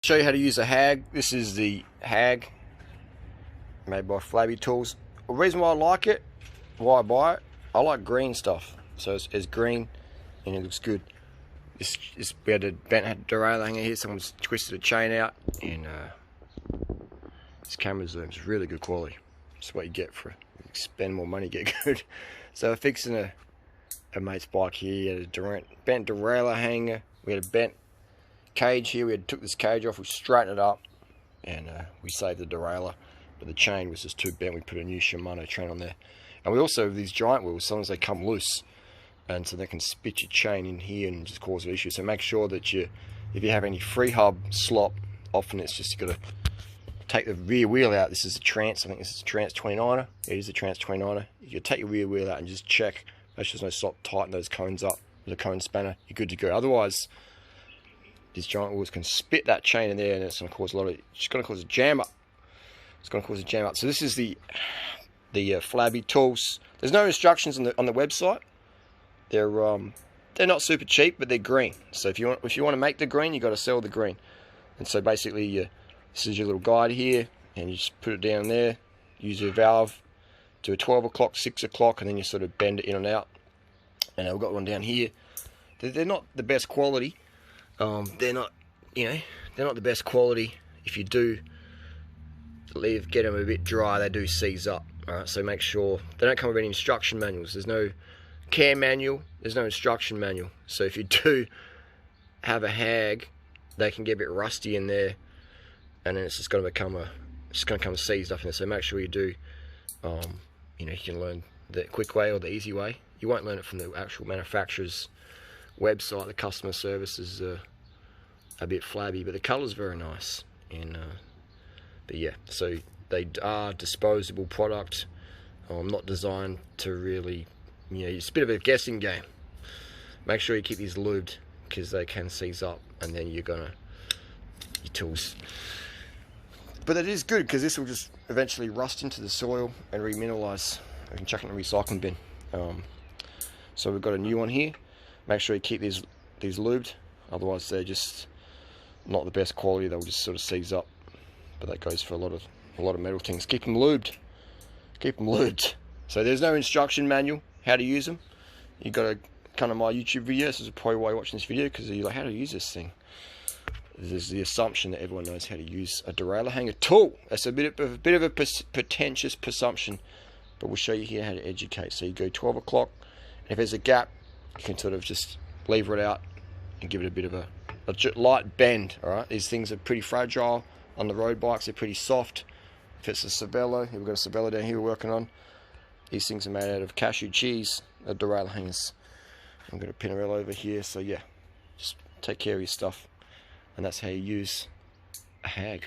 Show you how to use a HAG. This is the HAG made by Abbey Tools. The reason why I like it, why I buy it, I like green stuff. So it's green and it looks good. We had a bent derailleur hanger here. Someone's twisted a chain out, and this camera zoom is really good quality. That's what you get for it. You spend more money, get good. So we're fixing a mate's bike here. He had a bent derailleur hanger. We had a bent cage here. We took this cage off, we straightened it up, and we saved the derailleur, but the chain was just too bent. We put a new Shimano chain on there. And we also have these giant wheels. Sometimes they come loose, and so they can spit your chain in here and just cause issues. So make sure that if you have any free hub slop, often it's just you got to take the rear wheel out. This is a Trance, I think this is a Trance 29er. It is a Trance 29er. You take your rear wheel out and just check, make sure there's no slop, tighten those cones up with a cone spanner, you're good to go. Otherwise, these giant wheels can spit that chain in there, and it's going to cause it's going to cause a jam up. It's going to cause a jam up. So this is the Abbey Tools. There's no instructions on the website. They're not super cheap, but they're green. So if you want to make the green, you got to sell the green. And so basically, this is your little guide here, and you just put it down there. Use your valve to a 12 o'clock, 6 o'clock, and then you sort of bend it in and out. And we've got one down here. They're not the best quality. They're not the best quality. If you do get them a bit dry, they do seize up. Alright, so make sure they don't come with any instruction manuals. There's no care manual. There's no instruction manual. So if you do have a HAG, they can get a bit rusty in there, and then it's just going to become seized up in there. So make sure you do. You can learn the quick way or the easy way. You won't learn it from the actual manufacturer's website. The customer service is a bit flabby, but the colour's very nice. And but yeah, so they are disposable product. Not designed to really, it's a bit of a guessing game. Make sure you keep these lubed, because they can seize up, and then your tools. But it is good, because this will just eventually rust into the soil and remineralize. I can chuck it in the recycling bin. So we've got a new one here. Make sure you keep these lubed, otherwise they're just not the best quality. They'll just sort of seize up. But that goes for a lot of metal things. Keep them lubed. Keep them lubed. So there's no instruction manual how to use them. You got to come to my YouTube video. This is probably why you're watching this video, because you're like, how to use this thing. There's the assumption that everyone knows how to use a derailleur hanger tool. That's a bit of a pretentious presumption, but we'll show you here how to educate. So you go 12 o'clock, and if there's a gap, you can sort of just lever it out and give it a bit of a light bend. All right, these things are pretty fragile on the road bikes. They're pretty soft. If it's a Sabello, here we've got a Sabello down here we're working on. These things are made out of cashew cheese, derailleur hangers. I've got a Pinarello over here. So yeah, just take care of your stuff, and that's how you use a HAG.